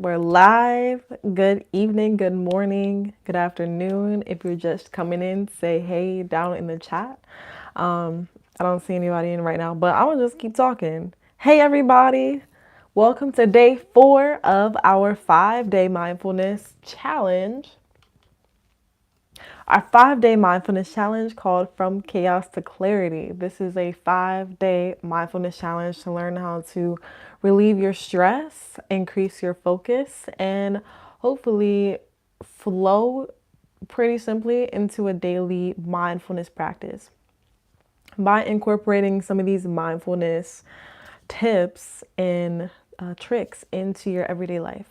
We're live. Good evening, good morning, good afternoon. If you're just coming in, say hey down in the chat. I don't see anybody in right now, but I'm gonna just keep talking. Hey, everybody. Welcome to day 4 of our 5-day mindfulness challenge. Our 5-day mindfulness challenge called From Chaos to Clarity. This is a 5-day mindfulness challenge to learn how to relieve your stress, increase your focus, and hopefully flow pretty simply into a daily mindfulness practice. By incorporating some of these mindfulness tips and tricks into your everyday life.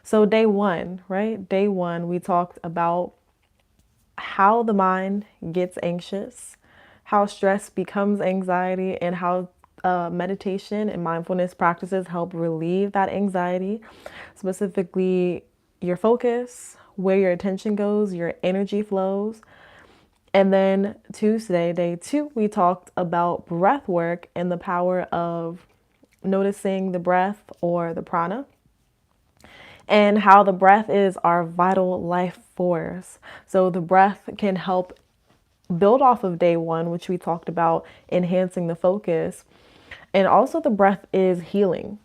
So, day 1, right? Day 1, we talked about how the mind gets anxious, how stress becomes anxiety, and how meditation and mindfulness practices help relieve that anxiety, specifically your focus, where your attention goes, your energy flows. And then Tuesday, day 2, we talked about breath work and the power of noticing the breath or the prana, and how the breath is our vital life force. So the breath can help build off of day 1, which we talked about enhancing the focus. And also, the breath is healing.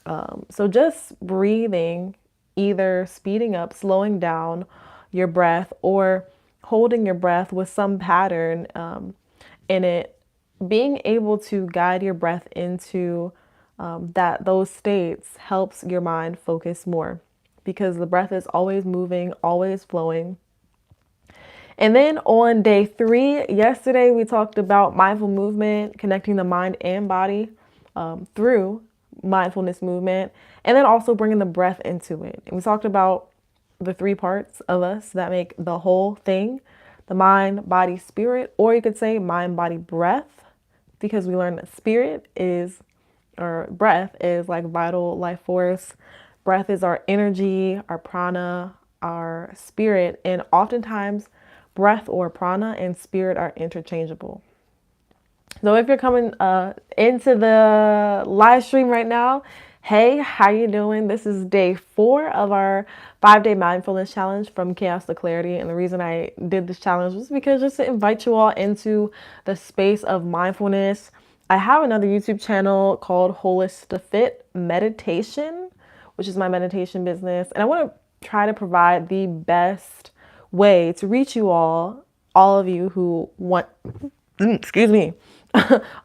So just breathing, either speeding up, slowing down your breath, or holding your breath with some pattern in it, being able to guide your breath into those states helps your mind focus more, because the breath is always moving, always flowing. And then on day 3, yesterday, we talked about mindful movement, connecting the mind and body through mindfulness movement, and then also bringing the breath into it. And we talked about the 3 parts of us that make the whole thing: the mind, body, spirit, or you could say mind, body, breath, because we learned that spirit is, or breath is like vital life force. Breath is our energy, our prana, our spirit, and oftentimes breath or prana and spirit are interchangeable. So if you're coming into the live stream right now, hey, how you doing? This is day 4 of our 5-day mindfulness challenge, From Chaos to Clarity. And the reason I did this challenge was because just to invite you all into the space of mindfulness. I have another YouTube channel called Holistic Fit Meditation, which is my meditation business. And I want to try to provide the best way to reach you all of you who want, excuse me,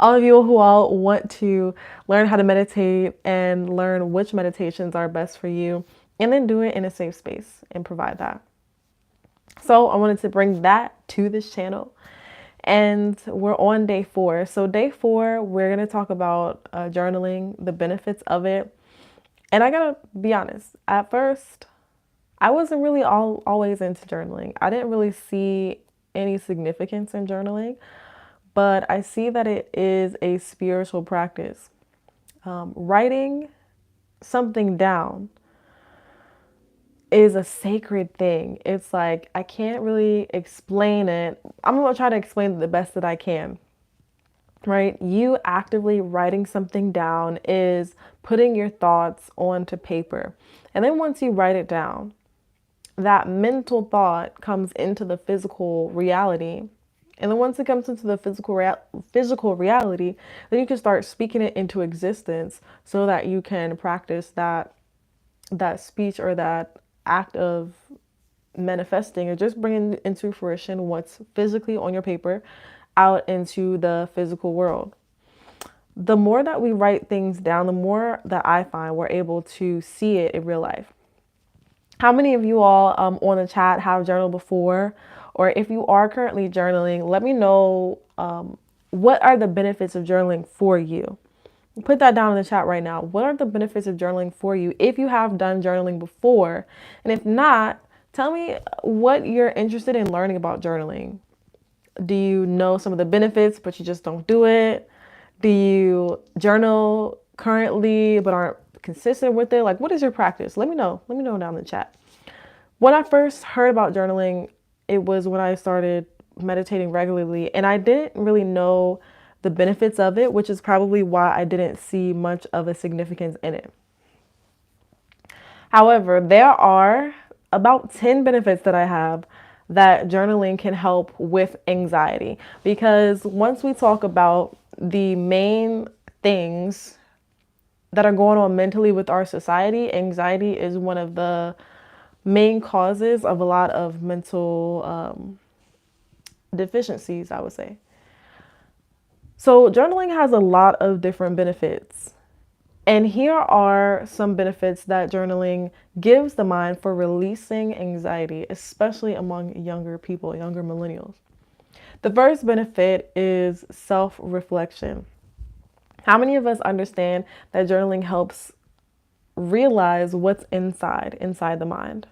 all of you who all want to learn how to meditate and learn which meditations are best for you, and then do it in a safe space and provide that. So I wanted to bring that to this channel. And we're on day 4. So day 4, we're going to talk about journaling, the benefits of it. And I gotta be honest, at first, I wasn't really always into journaling. I didn't really see any significance in journaling, but I see that it is a spiritual practice. Writing something down is a sacred thing. It's like, I can't really explain it. I'm gonna try to explain it the best that I can. Right? You actively writing something down is putting your thoughts onto paper. And then once you write it down, that mental thought comes into the physical reality. And then once it comes into the physical reality, then you can start speaking it into existence so that you can practice that speech or that act of manifesting, or just bringing into fruition what's physically on your paper out into the physical world. The more that we write things down, the more that I find we're able to see it in real life. How many of you all on the chat have journaled before? Or if you are currently journaling, let me know what are the benefits of journaling for you? Put that down in the chat right now. What are the benefits of journaling for you if you have done journaling before? And if not, tell me what you're interested in learning about journaling. Do you know some of the benefits, but you just don't do it? Do you journal currently, but aren't consistent with it? Like, what is your practice? Let me know. Let me know down in the chat. When I first heard about journaling, it was when I started meditating regularly, and I didn't really know the benefits of it, which is probably why I didn't see much of a significance in it. However, there are about 10 benefits that I have that journaling can help with anxiety. Because once we talk about the main things that are going on mentally with our society, anxiety is one of the main causes of a lot of mental deficiencies, I would say. So, journaling has a lot of different benefits. And here are some benefits that journaling gives the mind for releasing anxiety, especially among younger people, younger millennials. The first benefit is self reflection. How many of us understand that journaling helps realize what's inside the mind,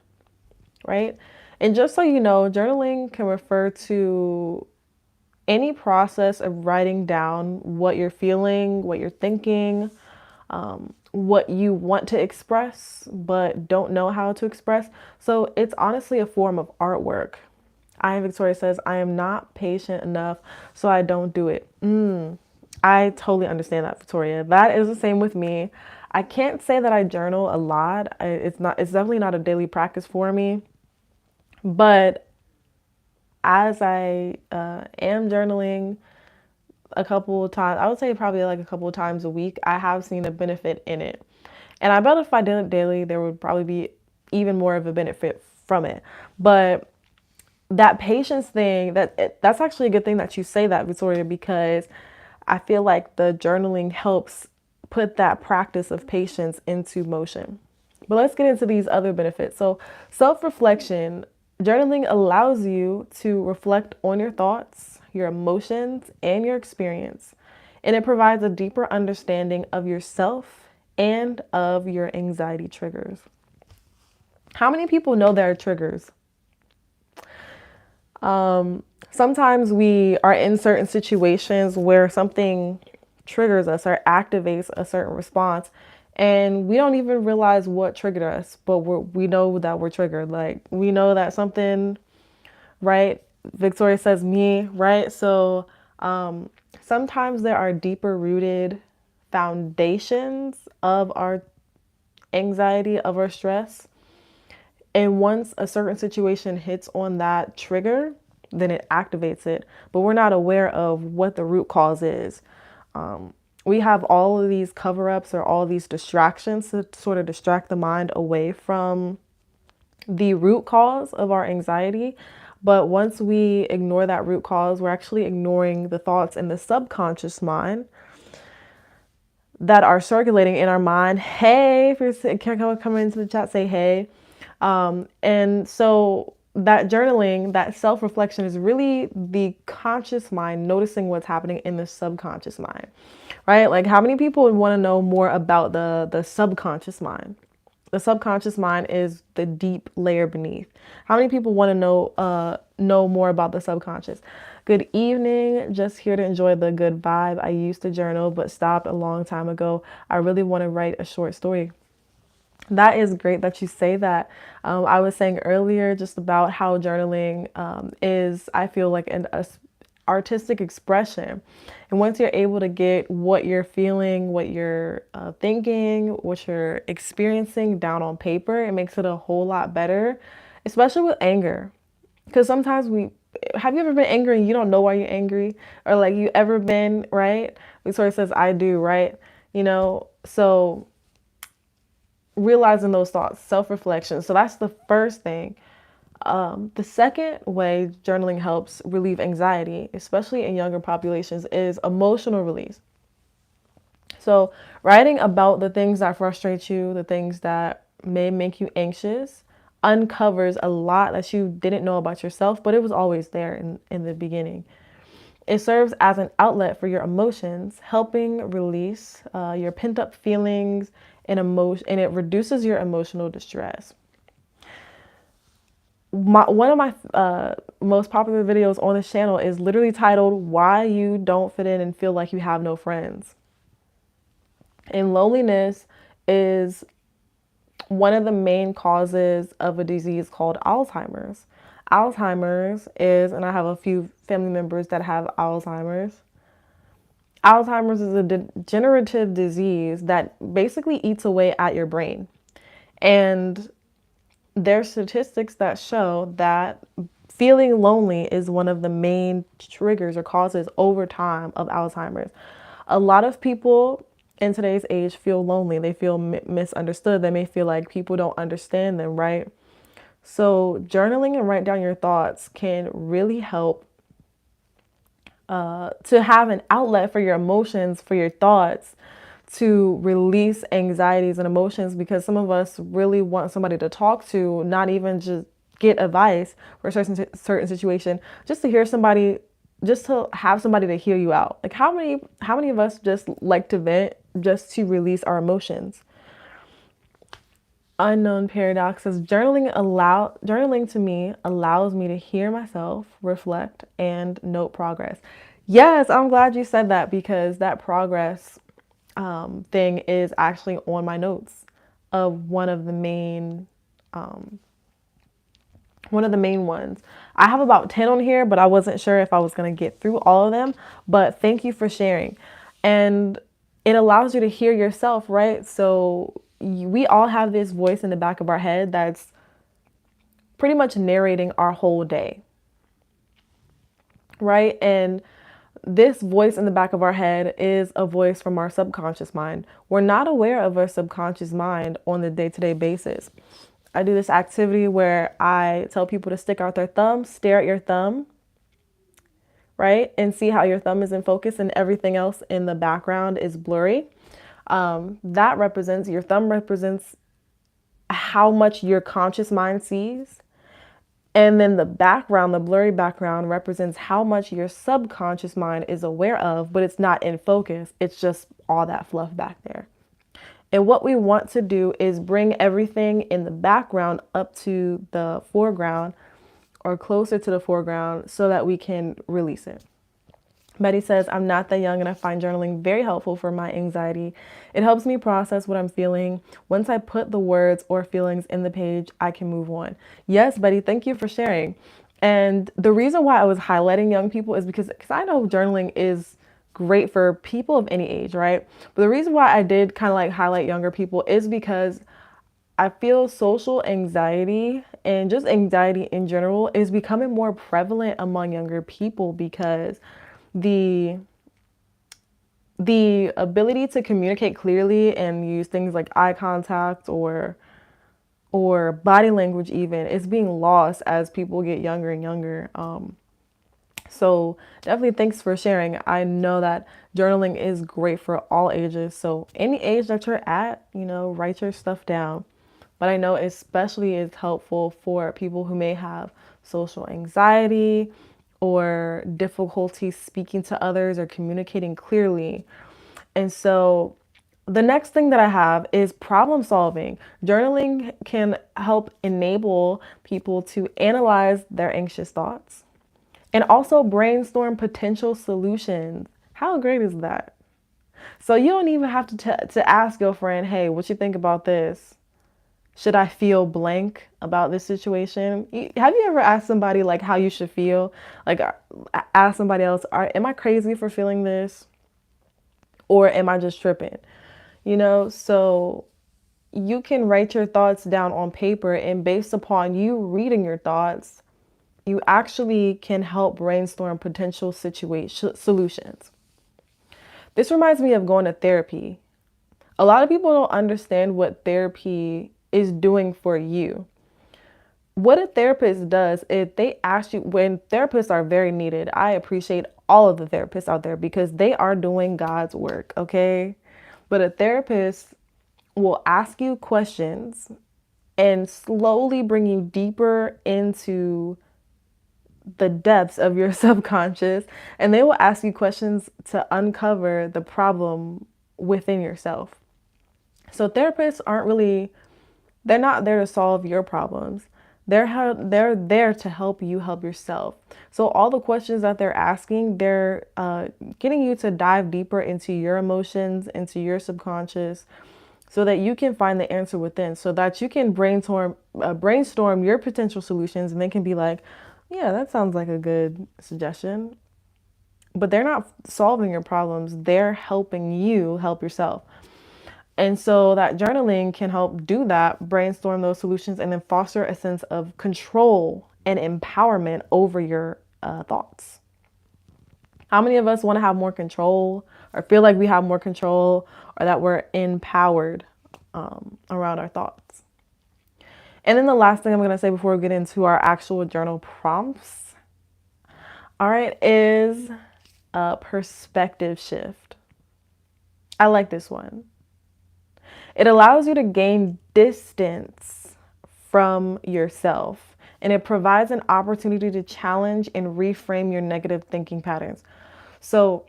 right? And just so you know, journaling can refer to any process of writing down what you're feeling, what you're thinking, what you want to express but don't know how to express. So it's honestly a form of artwork. I am Victoria says, I am not patient enough, so I don't do it. I totally understand that, Victoria. That is the same with me. I can't say that I journal a lot. It's definitely not a daily practice for me. But as I am journaling a couple of times, I would say probably like a couple of times a week, I have seen a benefit in it. And I bet if I did it daily, there would probably be even more of a benefit from it. But that patience thing, that's actually a good thing that you say that, Victoria, because I feel like the journaling helps put that practice of patience into motion. But let's get into these other benefits. So, self reflection, journaling allows you to reflect on your thoughts, your emotions, and your experience. And it provides a deeper understanding of yourself and of your anxiety triggers. How many people know there are triggers? Sometimes we are in certain situations where something triggers us or activates a certain response, and we don't even realize what triggered us, but we know that we're triggered. Like, we know that something, right? Victoria says me, right? So sometimes there are deeper rooted foundations of our anxiety, of our stress. And once a certain situation hits on that trigger, then it activates it. But we're not aware of what the root cause is. We have all of these cover ups or all these distractions to sort of distract the mind away from the root cause of our anxiety. But once we ignore that root cause, we're actually ignoring the thoughts in the subconscious mind that are circulating in our mind. Hey, if you're coming into the chat, say hey. And so that journaling, that self-reflection is really the conscious mind noticing what's happening in the subconscious mind, right? Like, how many people would want to know more about the subconscious mind? The subconscious mind is the deep layer beneath. How many people want to know more about the subconscious? Good evening. Just here to enjoy the good vibe. I used to journal, but stopped a long time ago. I really want to write a short story. That is great that you say that. I was saying earlier just about how journaling is, I feel like, an artistic expression. And once you're able to get what you're feeling, what you're thinking, what you're experiencing down on paper, it makes it a whole lot better, especially with anger. Because sometimes have you ever been angry and you don't know why you're angry? Or like, you ever been, right? Victoria says, I do, right? So realizing those thoughts, self-reflection. So that's the first thing. The second way journaling helps relieve anxiety, especially in younger populations, is emotional release. So writing about the things that frustrate you, the things that may make you anxious, uncovers a lot that you didn't know about yourself, but it was always there in the beginning. It serves as an outlet for your emotions, helping release your pent up feelings and emotion, and it reduces your emotional distress. One of my most popular videos on this channel is literally titled "Why You Don't Fit In and Feel Like You Have No Friends." And loneliness is one of the main causes of a disease called Alzheimer's. Alzheimer's is, and I have a few family members that have Alzheimer's. Alzheimer's is a degenerative disease that basically eats away at your brain. And there's statistics that show that feeling lonely is one of the main triggers or causes over time of Alzheimer's. A lot of people in today's age feel lonely. They feel misunderstood. They may feel like people don't understand them, right? So journaling and write down your thoughts can really help to have an outlet for your emotions, for your thoughts, to release anxieties and emotions, because some of us really want somebody to talk to, not even just get advice for a certain situation, just to hear somebody, just to have somebody to hear you out. Like how many of us just like to vent just to release our emotions? Unknown paradox says journaling to me allows me to hear myself, reflect, and note progress. Yes, I'm glad you said that, because that progress thing is actually on my notes of one of the main ones. I have about 10 on here, but I wasn't sure if I was going to get through all of them. But thank you for sharing. And it allows you to hear yourself, right? So we all have this voice in the back of our head that's pretty much narrating our whole day, right? And this voice in the back of our head is a voice from our subconscious mind. We're not aware of our subconscious mind on the day-to-day basis. I do this activity where I tell people to stick out their thumb, stare at your thumb, right? And see how your thumb is in focus and everything else in the background is blurry. Your thumb represents how much your conscious mind sees. And then the background, the blurry background, represents how much your subconscious mind is aware of, but it's not in focus. It's just all that fluff back there. And what we want to do is bring everything in the background up to the foreground or closer to the foreground so that we can release it. Betty says, I'm not that young and I find journaling very helpful for my anxiety. It helps me process what I'm feeling. Once I put the words or feelings in the page, I can move on. Yes, Betty, thank you for sharing. And the reason why I was highlighting young people is because I know journaling is great for people of any age, right? But the reason why I did kind of like highlight younger people is because I feel social anxiety and just anxiety in general is becoming more prevalent among younger people, because the ability to communicate clearly and use things like eye contact or body language even is being lost as people get younger and younger. So definitely thanks for sharing. I know that journaling is great for all ages. So any age that you're at, write your stuff down. But I know especially it's helpful for people who may have social anxiety or difficulty speaking to others or communicating clearly. And so the next thing that I have is problem solving. Journaling can help enable people to analyze their anxious thoughts and also brainstorm potential solutions. How great is that? So you don't even have to ask your friend, hey, what you think about this? Should I feel blank about this situation? Have you ever asked somebody like how you should feel? Like ask somebody else, am I crazy for feeling this? Or am I just tripping? So you can write your thoughts down on paper, and based upon you reading your thoughts, you actually can help brainstorm potential solutions. This reminds me of going to therapy. A lot of people don't understand what therapy is doing for you. What a therapist does is they ask you, when therapists are very needed, I appreciate all of the therapists out there because they are doing God's work, okay? But a therapist will ask you questions and slowly bring you deeper into the depths of your subconscious, and they will ask you questions to uncover the problem within yourself. So therapists they're not there to solve your problems. They're there to help you help yourself. So all the questions that they're asking, they're getting you to dive deeper into your emotions, into your subconscious, so that you can find the answer within, so that you can brainstorm your potential solutions, and they can be like, yeah, that sounds like a good suggestion. But they're not solving your problems. They're helping you help yourself. And so that journaling can help do that, brainstorm those solutions, and then foster a sense of control and empowerment over your thoughts. How many of us want to have more control or feel like we have more control or that we're empowered around our thoughts? And then the last thing I'm going to say before we get into our actual journal prompts, all right, is a perspective shift. I like this one. It allows you to gain distance from yourself, and it provides an opportunity to challenge and reframe your negative thinking patterns. So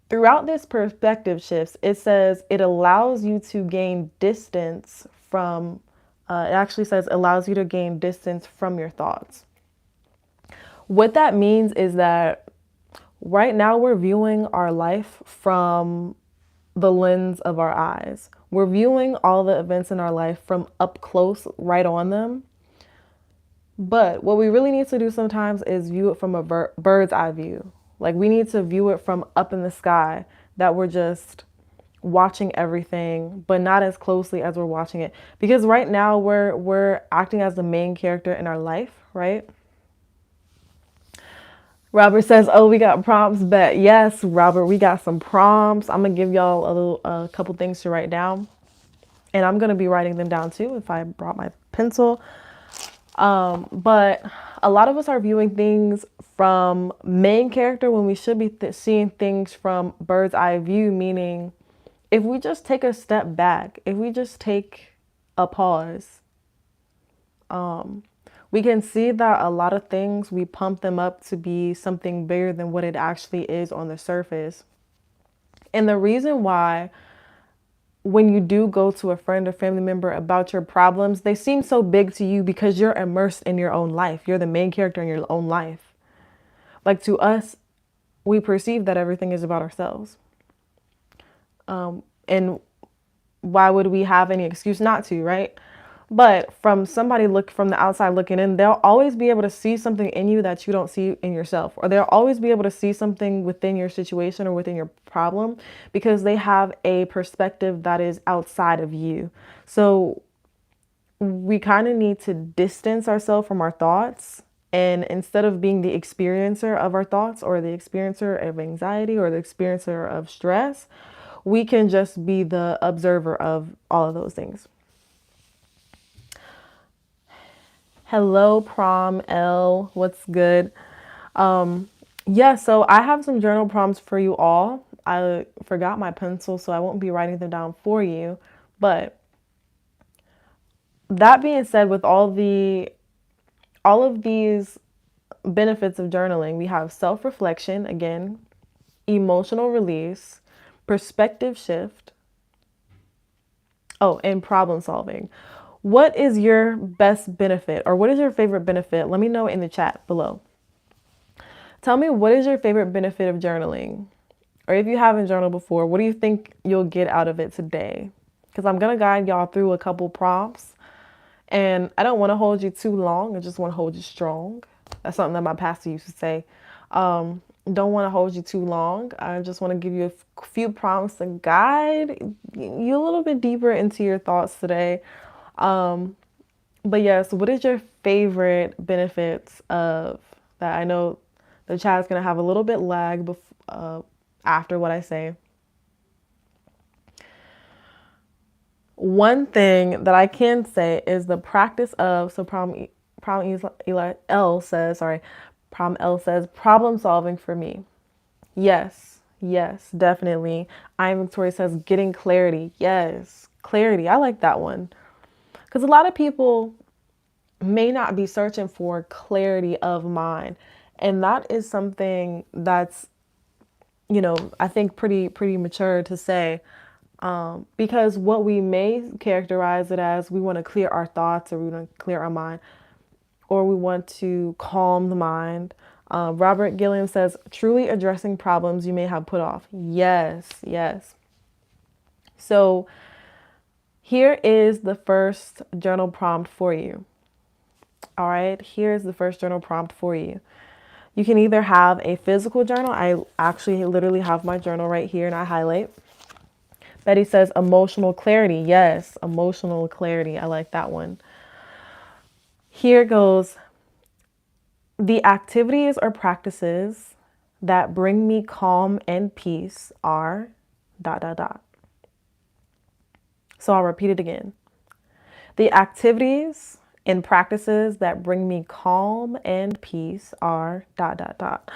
throughout this perspective shifts, it says it allows you to gain distance from, it actually says allows you to gain distance from your thoughts. What that means is that right now we're viewing our life from the lens of our eyes. We're viewing all the events in our life from up close, right on them. But what we really need to do sometimes is view it from a bird's eye view. Like we need to view it from up in the sky, that we're just watching everything, but not as closely as we're watching it. Because right now we're acting as the main character in our life, right? Robert says, "Oh, we got prompts." Bet yes, Robert, we got some prompts. I'm gonna give y'all a couple things to write down, and I'm gonna be writing them down too if I brought my pencil. But a lot of us are viewing things from main character when we should be seeing things from bird's eye view. Meaning, if we just take a step back, if we just take a pause, we can see that a lot of things, we pump them up to be something bigger than what it actually is on the surface. And the reason why, when you do go to a friend or family member about your problems, they seem so big to you because you're immersed in your own life. You're the main character in your own life. Like to us, we perceive that everything is about ourselves. And why would we have any excuse not to, right? But from somebody from the outside looking in, they'll always be able to see something in you that you don't see in yourself, or they'll always be able to see something within your situation or within your problem because they have a perspective that is outside of you. So we kind of need to distance ourselves from our thoughts. And instead of being the experiencer of our thoughts or the experiencer of anxiety or the experiencer of stress, we can just be the observer of all of those things. Hello, Prom L. What's good? Yeah, so I have some journal prompts for you all. I forgot my pencil, so I won't be writing them down for you. But that being said, with all of these benefits of journaling, we have self-reflection, again, emotional release, perspective shift, and problem solving. What is your best benefit, or what is your favorite benefit? Let me know in the chat below. Tell me, what is your favorite benefit of journaling? Or if you haven't journaled before, what do you think you'll get out of it today? Because I'm going to guide y'all through a couple prompts. And I don't want to hold you too long. I just want to hold you strong. That's something that my pastor used to say. Don't want to hold you too long. I just want to give you a few prompts to guide you a little bit deeper into your thoughts today. But yes, what is your favorite benefits of that? I know the chat is going to have a little bit lag after what I say. One thing that I can say is the practice of, so Prom L says problem solving for me. Yes, definitely. I'm Victoria says getting clarity. Yes, clarity. I like that one. Because a lot of people may not be searching for clarity of mind. And that is something that's, I think pretty mature to say. Because what we may characterize it as, we want to clear our thoughts, or we want to clear our mind, or we want to calm the mind. Robert Gilliam says, truly addressing problems you may have put off. Yes. So here is the first journal prompt for you. All right, here's the first journal prompt for you. You can either have a physical journal. I actually literally have my journal right here and I highlight. Betty says emotional clarity. Yes, emotional clarity. I like that one. Here goes. The activities or practices that bring me calm and peace are dot dot dot. So I'll repeat it again. The activities and practices that bring me calm and peace are dot dot dot.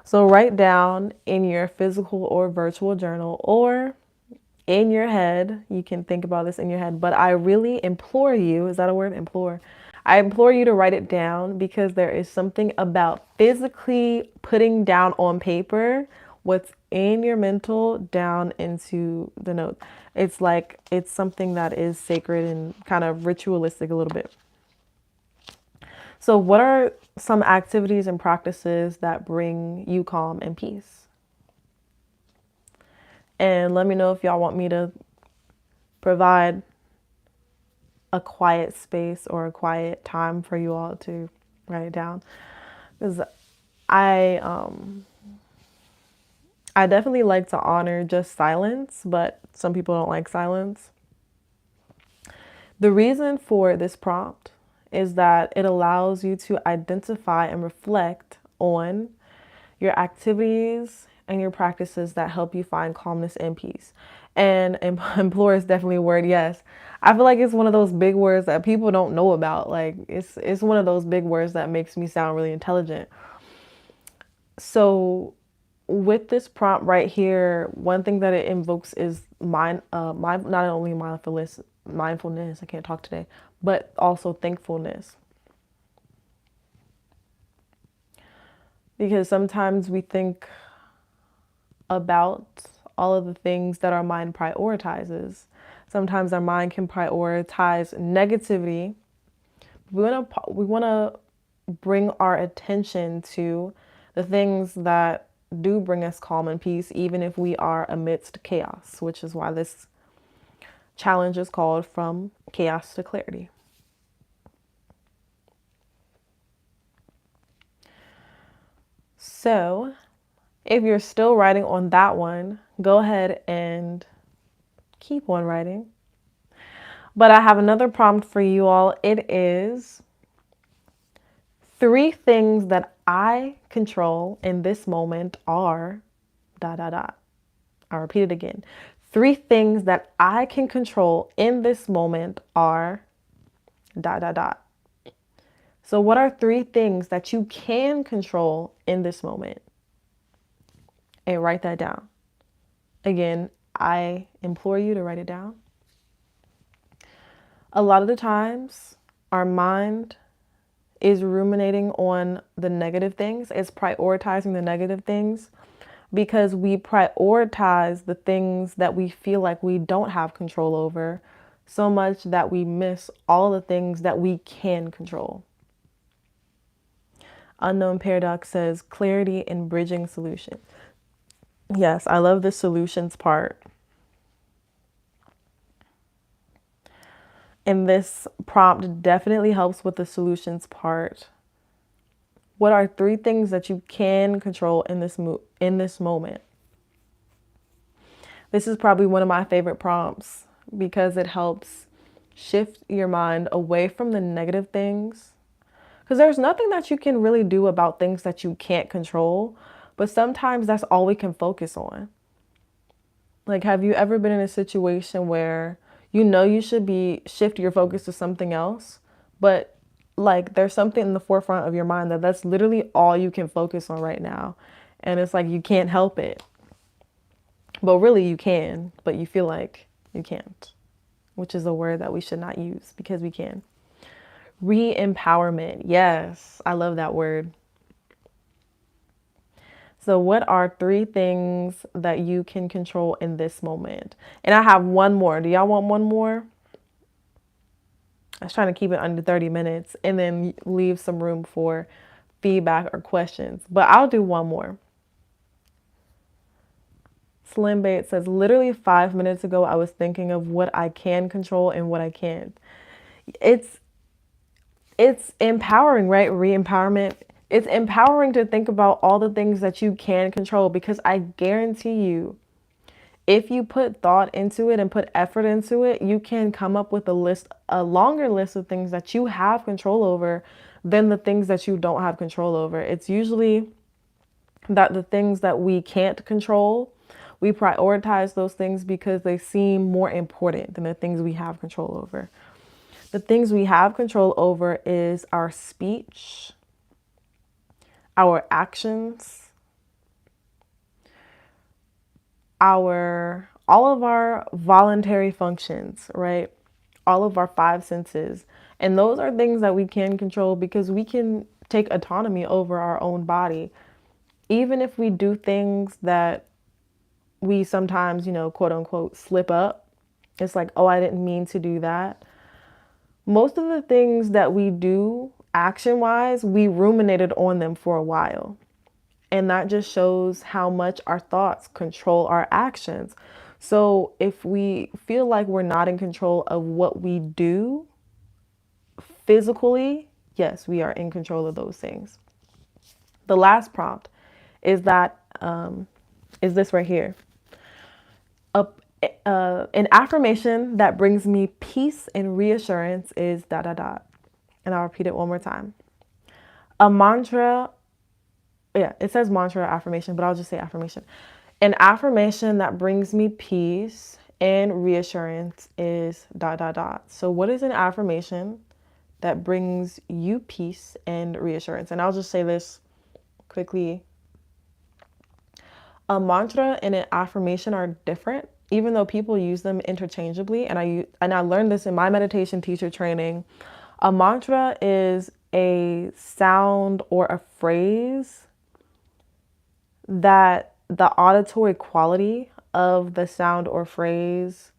So write down in your physical or virtual journal or in your head. You can think about this in your head, but I really implore you, is that a word? Implore. I implore you to write it down because there is something about physically putting down on paper what's in your mental down into the notes. It's like it's something that is sacred and kind of ritualistic a little bit. So, what are some activities and practices that bring you calm and peace? And let me know if y'all want me to provide a quiet space or a quiet time for you all to write it down. Because I I definitely like to honor just silence, but some people don't like silence. The reason for this prompt is that it allows you to identify and reflect on your activities and your practices that help you find calmness and peace. And implore is definitely a word, yes. I feel like it's one of those big words that people don't know about. Like it's one of those big words that makes me sound really intelligent. So with this prompt right here, one thing that it invokes is not only mindfulness, I can't talk today, but also thankfulness. Because sometimes we think about all of the things that our mind prioritizes. Sometimes our mind can prioritize negativity. We want to bring our attention to the things that do bring us calm and peace, even if we are amidst chaos, which is why this challenge is called From Chaos to Clarity. So, if you're still writing on that one, go ahead and keep on writing. But I have another prompt for you all. It is 3 things that I control in this moment are dot dot dot. I'll repeat it again. 3 things that I can control in this moment are dot dot dot. So what are 3 things that you can control in this moment? And write that down. Again, I implore you to write it down. A lot of the times, our mind is ruminating on the negative things. It's prioritizing the negative things because we prioritize the things that we feel like we don't have control over so much that we miss all the things that we can control. Unknown Paradox says clarity in bridging solution. Yes, I love the solutions part. And this prompt definitely helps with the solutions part. What are 3 things that you can control in this moment? This is probably one of my favorite prompts because it helps shift your mind away from the negative things. Because there's nothing that you can really do about things that you can't control, but sometimes that's all we can focus on. Like, have you ever been in a situation where you know you should be shift your focus to something else, but like there's something in the forefront of your mind that's literally all you can focus on right now, and it's like you can't help it, but really you can, but you feel like you can't, which is a word that we should not use because we can. Re-empowerment. Yes, I love that word. So what are 3 things that you can control in this moment? And I have one more. Do y'all want one more? I was trying to keep it under 30 minutes and then leave some room for feedback or questions. But I'll do one more. Slim Bait says, literally 5 minutes ago, I was thinking of what I can control and what I can't. It's empowering, right? Re-empowerment. It's empowering to think about all the things that you can control because I guarantee you, If you put thought into it and put effort into it, you can come up with a longer list of things that you have control over than the things that you don't have control over. It's usually that the things that we can't control, we prioritize those things because they seem more important than the things we have control over. The things we have control over is our speech, our actions, all of our voluntary functions, right? All of our five senses. And those are things that we can control because we can take autonomy over our own body. Even if we do things that we sometimes, quote unquote, slip up, it's like, oh, I didn't mean to do that. Most of the things that we do action wise, we ruminated on them for a while. And that just shows how much our thoughts control our actions. So if we feel like we're not in control of what we do physically, yes, we are in control of those things. The last prompt is is this right here. An affirmation that brings me peace and reassurance is ... And I'll repeat it one more time. A mantra, yeah, it says mantra affirmation, but I'll just say affirmation. An affirmation that brings me peace and reassurance is ... So what is an affirmation that brings you peace and reassurance? And I'll just say this quickly. A mantra and an affirmation are different, even though people use them interchangeably. And I learned this in my meditation teacher training. A mantra is a sound or a phrase that the auditory quality of the sound or phrase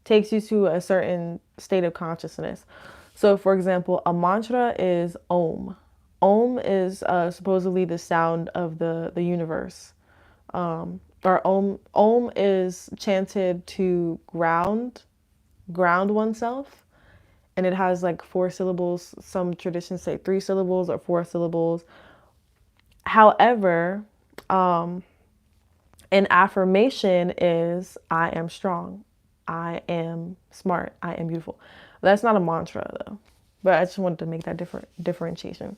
takes you to a certain state of consciousness. So, for example, a mantra is Om. Om is supposedly the sound of the universe. Or Om is chanted to ground oneself, and it has like 4 syllables. Some traditions say 3 syllables or 4 syllables. However, an affirmation is I am strong, I am smart, I am beautiful. That's not a mantra though, but I just wanted to make that differentiation.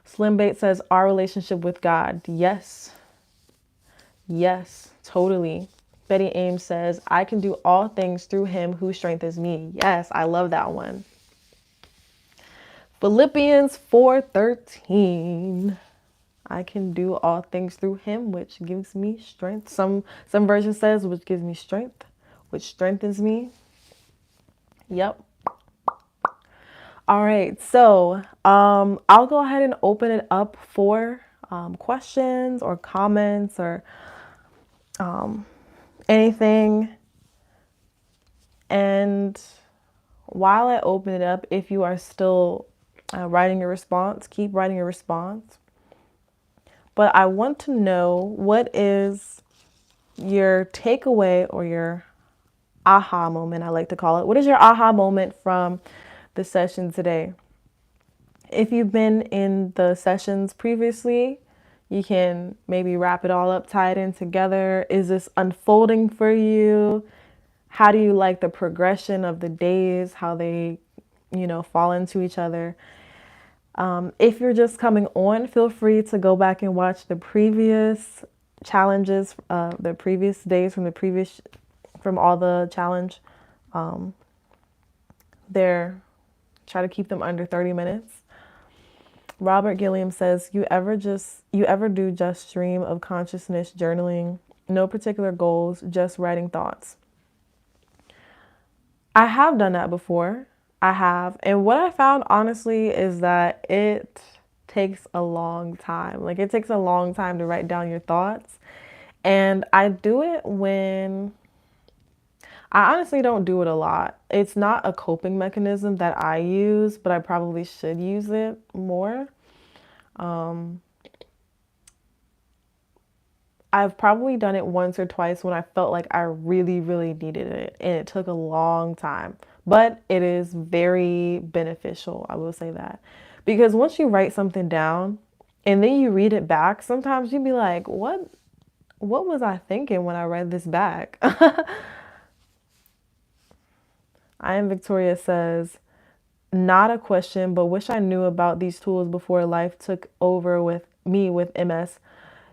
Slim Bait says our relationship with God. Yes, totally. Betty Ames says I can do all things through him who strengthens me. Yes, I love that one. Philippians 4:13. I can do all things through him, which gives me strength. Some version says, which gives me strength, which strengthens me. Yep. All right. So I'll go ahead and open it up for questions or comments or anything. And while I open it up, if you are still writing a response, keep writing a response. But I want to know, what is your takeaway or your aha moment, I like to call it. What is your aha moment from the session today? If you've been in the sessions previously, you can maybe wrap it all up, tie it in together. Is this unfolding for you? How do you like the progression of the days, how they, fall into each other? If you're just coming on, feel free to go back and watch the previous challenges, the previous days from all the challenge. Try to keep them under 30 minutes. Robert Gilliam says, you ever do just stream of consciousness journaling, no particular goals, just writing thoughts? I have done that before. I have. And what I found, honestly, is that it takes a long time. Like, it takes a long time to write down your thoughts. And I do it when I honestly don't do it a lot. It's not a coping mechanism that I use, but I probably should use it more. I've probably done it once or twice when I felt like I really, really needed it, and it took a long time. But it is very beneficial, I will say that. Because once you write something down and then you read it back, sometimes you'd be like, what? What was I thinking when I read this back? I am Victoria says, not a question, but wish I knew about these tools before life took over with me with MS.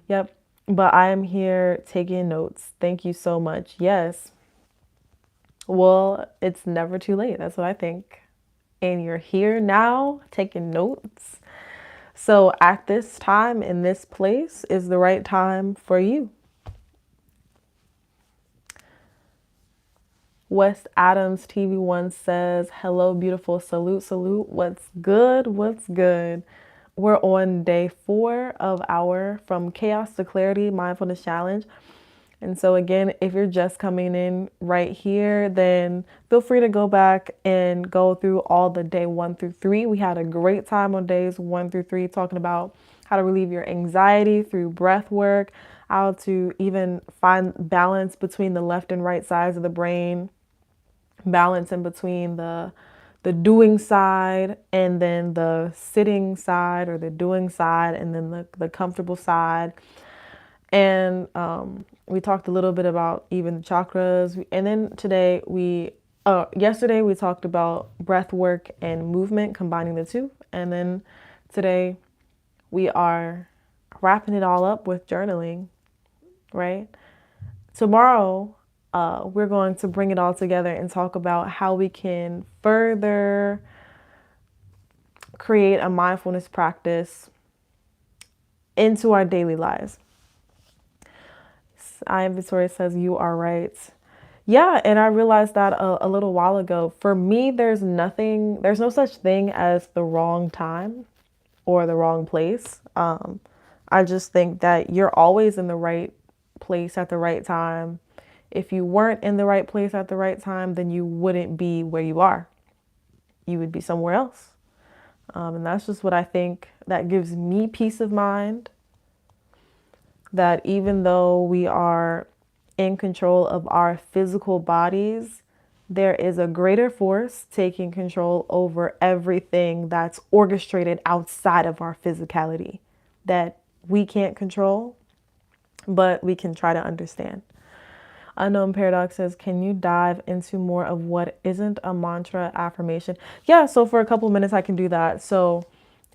Yep. But I am here taking notes. Thank you so much. Yes. Well, it's never too late. That's what I think. And you're here now taking notes. So at this time in this place is the right time for you. West Adams TV1 says, hello, beautiful. Salute, salute. What's good? What's good? We're on day 4 of our From Chaos to Clarity Mindfulness Challenge. And so again, if you're just coming in right here, then feel free to go back and go through all the day 1 through 3. We had a great time on days 1 through 3 talking about how to relieve your anxiety through breath work, how to even find balance between the left and right sides of the brain, balance in between the doing side and then the sitting side, or the doing side and then the comfortable side. And we talked a little bit about even the chakras. And then yesterday we talked about breath work and movement, combining the two. And then today we are wrapping it all up with journaling, right? Tomorrow, we're going to bring it all together and talk about how we can further create a mindfulness practice into our daily lives. I am Victoria says, you are right. Yeah, and I realized that a little while ago. For me, there's no such thing as the wrong time or the wrong place. I just think that you're always in the right place at the right time. If you weren't in the right place at the right time, then you wouldn't be where you are. You would be somewhere else. And that's just what I think that gives me peace of mind, that even though we are in control of our physical bodies, there is a greater force taking control over everything that's orchestrated outside of our physicality that we can't control, but we can try to understand. Unknown Paradox says, can you dive into more of what isn't a mantra affirmation? Yeah, so for a couple minutes I can do that. So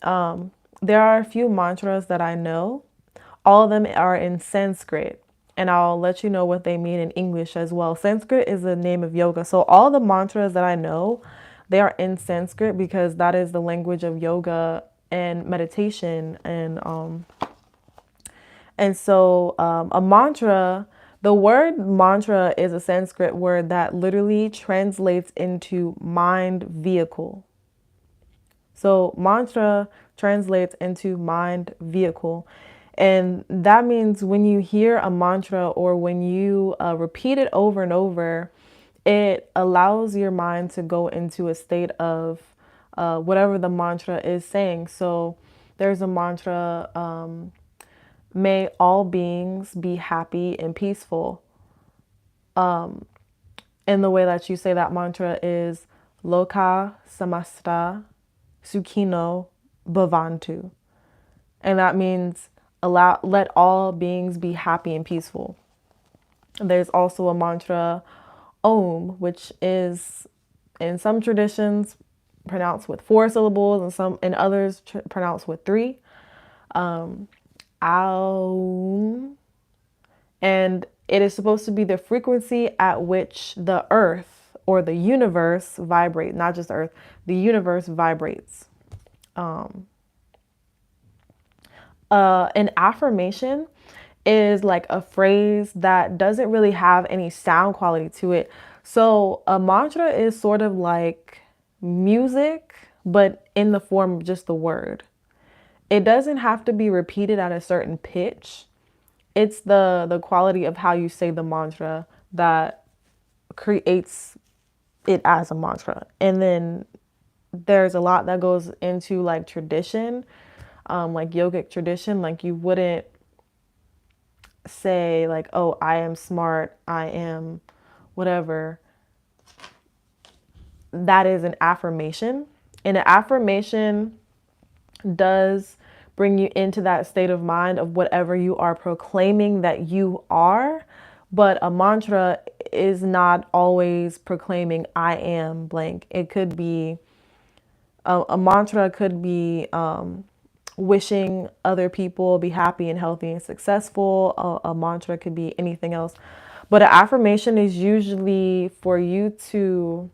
there are a few mantras that I know. All of them are in Sanskrit, and I'll let you know what they mean in English as well. Sanskrit is the name of yoga. So all the mantras that I know, they are in Sanskrit because that is the language of yoga and meditation. And a mantra, the word mantra is a Sanskrit word that literally translates into mind vehicle. So mantra translates into mind vehicle. And that means when you hear a mantra or when you repeat it over and over, it allows your mind to go into a state of whatever the mantra is saying. So there's a mantra, may all beings be happy and peaceful. And the way that you say that mantra is Loka Samasta Sukhino Bhavantu. And that means let all beings be happy and peaceful. There's also a mantra, Om, which is in some traditions pronounced with 4 syllables and some in others pronounced with 3. Aum. And it is supposed to be the frequency at which the earth or the universe vibrates, not just earth, the universe vibrates. An affirmation is like a phrase that doesn't really have any sound quality to it. So a mantra is sort of like music, but in the form of just the word. It doesn't have to be repeated at a certain pitch. It's the quality of how you say the mantra that creates it as a mantra. And then there's a lot that goes into like tradition, like yogic tradition. Like you wouldn't say like, oh, I am smart, I am whatever. That is an affirmation. And an affirmation does bring you into that state of mind of whatever you are proclaiming that you are. But a mantra is not always proclaiming I am blank. It could be a mantra could be wishing other people be happy and healthy and successful. A mantra could be anything else. But an affirmation is usually for you to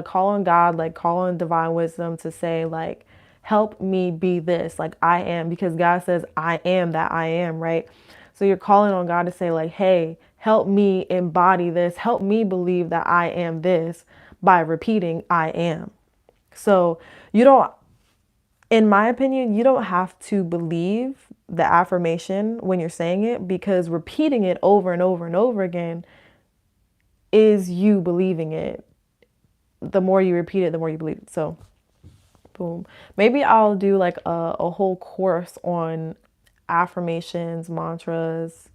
call on God, like call on divine wisdom to say like, help me be this, like I am, because God says I am that I am, right? So you're calling on God to say like, hey, help me embody this, help me believe that I am this by repeating I am. So you don't, in my opinion, you don't have to believe the affirmation when you're saying it, because repeating it over and over and over again is you believing it. The more you repeat it, the more you believe it. So, boom. Maybe I'll do like a whole course on affirmations, mantras.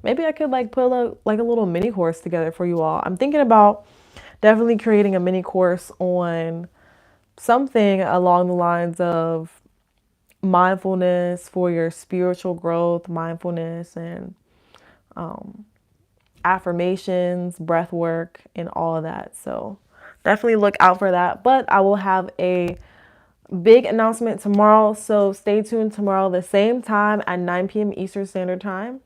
Maybe I could like put a little mini course together for you all. I'm thinking about definitely creating a mini course on something along the lines of mindfulness for your spiritual growth, mindfulness and affirmations, breath work, and all of that. So definitely look out for that. But I will have a big announcement tomorrow. So stay tuned tomorrow, the same time at 9 p.m. Eastern Standard Time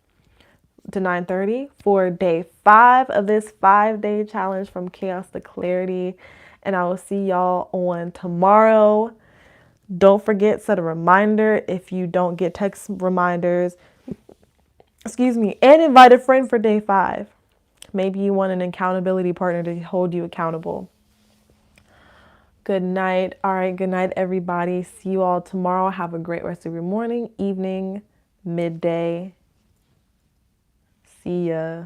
to 9:30 for day 5 of this 5-day challenge from chaos to clarity. And I will see y'all on tomorrow. Don't forget, set a reminder if you don't get text reminders. Excuse me, and invite a friend for day 5. Maybe you want an accountability partner to hold you accountable. Good night. All right, good night, everybody. See you all tomorrow. Have a great rest of your morning, evening, midday. See ya.